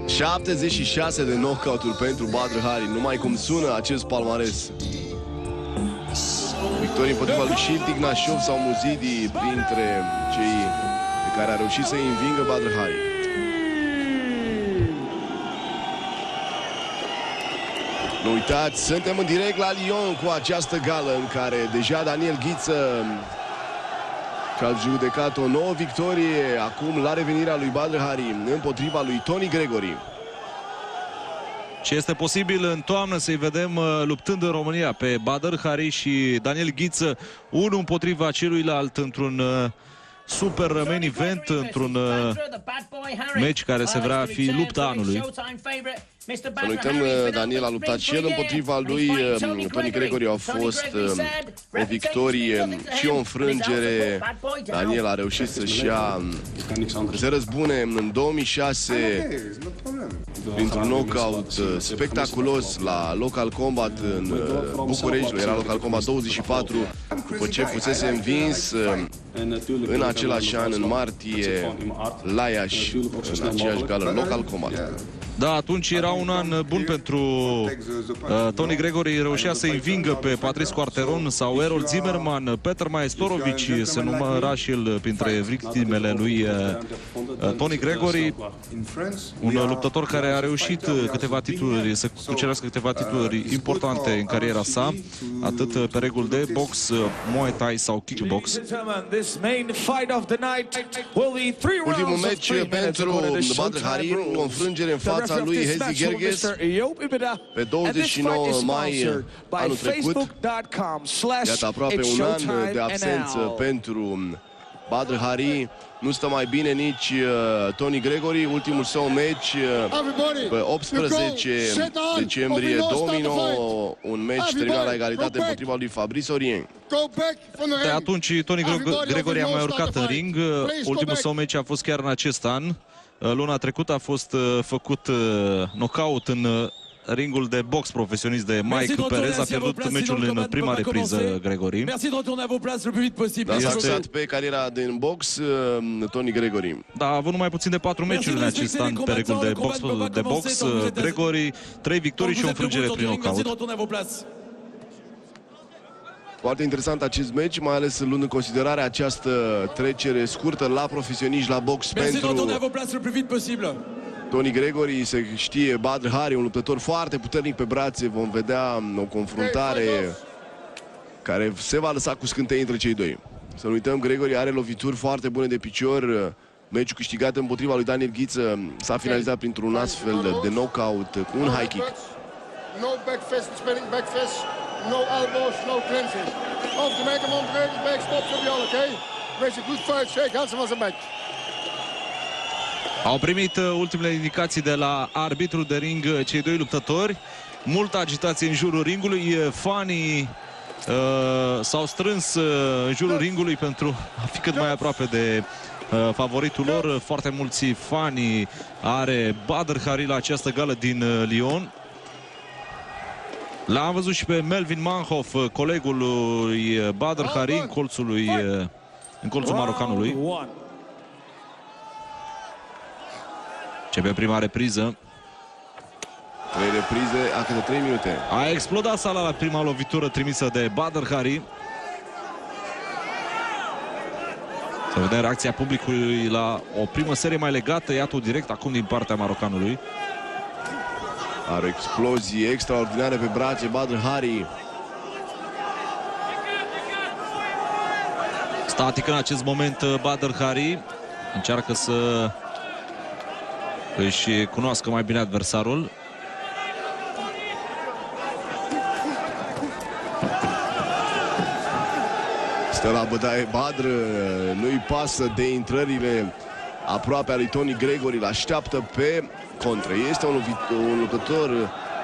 76 de knockout-uri pentru Badr Hari. Numai cum sună acest palmares. Victorii împotriva lui Shilt Ignashov sau Muzidi printre cei pe care a reușit să-i învingă Badr Hari. Nu uitați, suntem în direct la Lyon cu această gală în care deja Daniel Ghiță și-a judecat o nouă victorie acum la revenirea lui Badr Hari împotriva lui Tony Gregory. Și este posibil în toamnă să-i vedem luptând în România pe Badr Hari și Daniel Ghiță, unul împotriva celuilalt într-un super main event, într-un meci care se vrea fi lupta anului. Să nu uităm, Daniel a luptat și el împotriva lui Tony Gregory. A fost o victorie și o înfrângere. Daniel a reușit să-și ia, se răzbune în 2006 printr-un knockout spectaculos la Local Combat în București. Era Local Combat 24, după ce fusese învins în același an, în martie, la Iași, în aceeași gală Local Combat. Da, atunci era un an bun pentru Tony Gregory. Reușea să învingă pe Patrice Quarteron sau Errol Zimmerman. Peter Majstorovic se număra și el printre victimele lui Tony Gregory. Un luptător care a reușit câteva titluri, să cucerească câteva titluri importante în cariera sa, atât pe reguli de box, Muay Thai sau kickbox. Ultimul meci pentru Badr Hari, o înfrângere în fața lui Hezi Gerges pe 29 mai anul trecut. Iată, aproape un an de absență pentru Badr Hari. Nu stă mai bine nici Tony Gregory. Ultimul său meci pe 18 decembrie 2009, un meci terminat la egalitate împotriva lui Fabrice Orien. De atunci Tony Gregory a mai urcat în ring. Ultimul său meci a fost chiar în acest an. Luna trecută a fost făcut knockout în ringul de box profesionist de Mike Perez. A pierdut meciul în prima repriză, Gregory. Da, s-a axat pe cariera din box Tony Gregory. Da, a avut numai puțin de 4 meciuri în acest an pe reguli de box. Gregory, 3 victorii și o înfrângere prin knockout. Foarte interesant acest meci, mai ales luând în considerare această trecere scurtă la profesioniști la box pentru Tony Gregory. Se știe, Badr Hari, un luptător foarte puternic pe brațe. Vom vedea o confruntare care se va lăsa cu scânteii între cei doi. Să nu uităm, Gregory are lovituri foarte bune de picior. Meciul câștigat împotriva lui Daniel Ghiță s-a finalizat printr-un astfel de knockout cu un high kick. No back fist, spinning back fist. No elbows, no clinches. Over to make him on the back stop for the all, okay? Raise a good fight, shake hands on the back. Au primit ultimele indicații de la arbitru de ring cei doi luptători. Multă agitație în jurul ringului. Fanii s-au strâns în jurul ringului pentru a fi cât mai aproape de favoritul lor. Foarte mulți fani are Badr Hari la această gală din Lyon. L-am văzut și pe Melvin Manhoff, colegul lui Badr Hari, în colțul marocanului. Începe prima repriză. 3 reprize, câte 3 minute. A explodat sala la prima lovitură trimisă de Badr Hari. Să vedem reacția publicului la o primă serie mai legată. Iată direct acum din partea marocanului. Are o explozie extraordinară pe brațe Badr Hari. Static în acest moment Badr Hari. Încearcă să își cunoască mai bine adversarul. Stă la bătaie Badr, nu-i pasă de intrările aproape a lui Tony Gregory, l-așteaptă pe contră. Este un luptător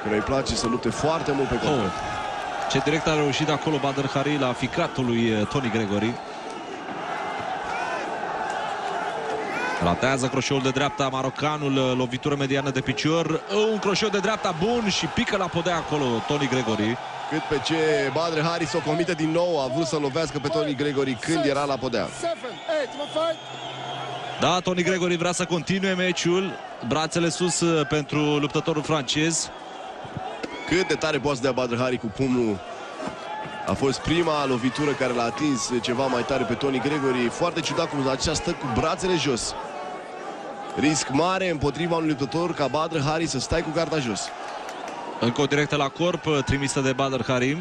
care îi place să lupte foarte mult pe contră. Ce direct a reușit acolo Badr Hari la ficatul lui Tony Gregory. Ratează croșeul de dreapta marocanul, lovitură mediană de picior, un croșeu de dreapta bun și pică la podea acolo Tony Gregory. Cât pe ce Badr Hari s-o comite din nou, a vrut să lovească pe Tony Gregory când era la podea. Da, Tony Gregory vrea să continue meciul. Brațele sus pentru luptătorul francez. Cât de tare poate să dea Badr Hari cu pumnul. A fost prima lovitură care l-a atins ceva mai tare pe Tony Gregory. Foarte ciudat cum acesta stă cu brațele jos. Risc mare împotriva unui luptător ca Badr Hari să stai cu garda jos. Încă o directă la corp trimisă de Badr Hari.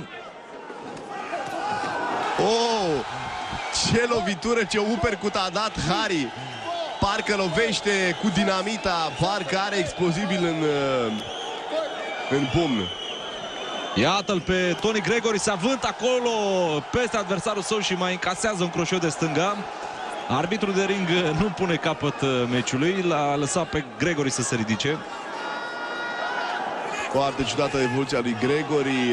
Oh! Ce lovitură, ce uppercut a dat Hari. Parcă lovește cu dinamita, parcă are explozibil în pumn. Iată-l pe Tony Gregory, se avânt acolo peste adversarul său și mai încasează un croșeu de stânga. Arbitrul de ring nu pune capăt meciului, l-a lăsat pe Gregory să se ridice. Foarte ciudată evoluția lui Gregory.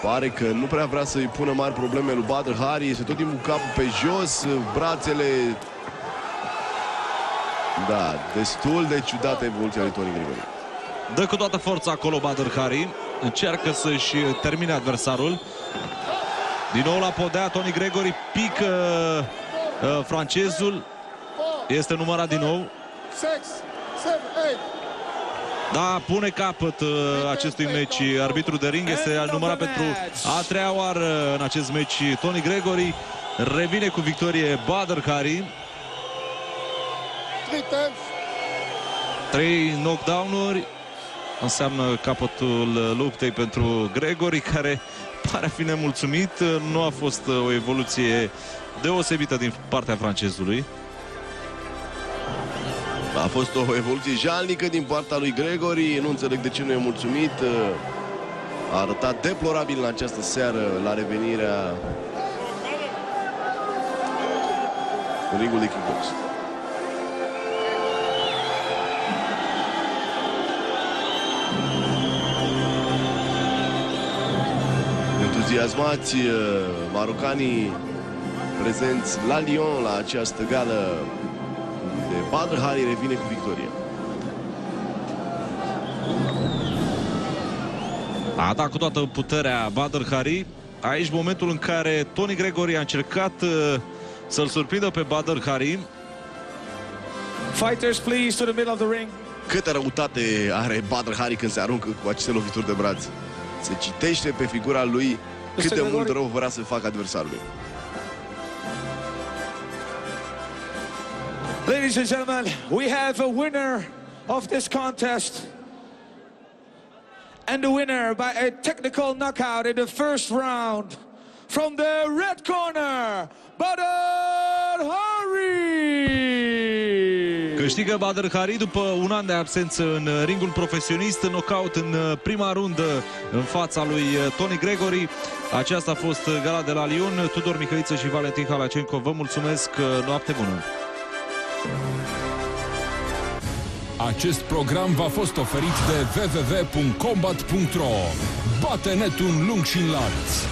Pare că nu prea vrea să-i pună mari probleme lui Badr Hari. Este tot timpul capul pe jos, brațele... Da, destul de ciudată evoluția lui Tony Gregory. Dă cu toată forța acolo Badr Hari. Încearcă să-și termine adversarul. Din nou la podea Tony Gregory. Pică francezul. Este numărat din nou. Da, pune capăt acestui meci. Arbitrul de ring este al numărat pentru a treia oară în acest meci. Tony Gregory revine cu victorie Badr Hari. 3 knockdown-uri. Înseamnă capătul luptei pentru Gregory, care pare a fi nemulțumit. Nu a fost o evoluție deosebită din partea francezului. A fost o evoluție jalnică din partea lui Gregory. Nu înțeleg de ce nu e mulțumit. A arătat deplorabil în această seară la revenirea în ringul de kickbox. Entuziasmați marocanii prezenți la Lyon la această gală, de Badr Hari revine cu victoria. A dat cu toată puterea Badr Hari. Aici momentul în care Tony Gregory a încercat să-l surprindă pe Badr Hari. Fighters, please, to the middle of the ring. Câtă răutate are Badr Hari când se aruncă cu aceste lovituri de braț. Se citește pe figura lui cât de mult rău vrea să facă adversarului. Ladies and gentlemen, we have a winner of this contest. And the winner by a technical knockout in the first round from the red corner, Badr Hari. Câștigă Badr Hari după un an de absență în ringul profesionist, knockout în prima rundă în fața lui Tony Gregory. Aceasta a fost gala de la Lyon. Tudor Mihăiță și Valentin Halacenco, vă mulțumesc, noapte bună! Acest program v-a fost oferit de www.combat.ro. Bate netul în lung și în larț.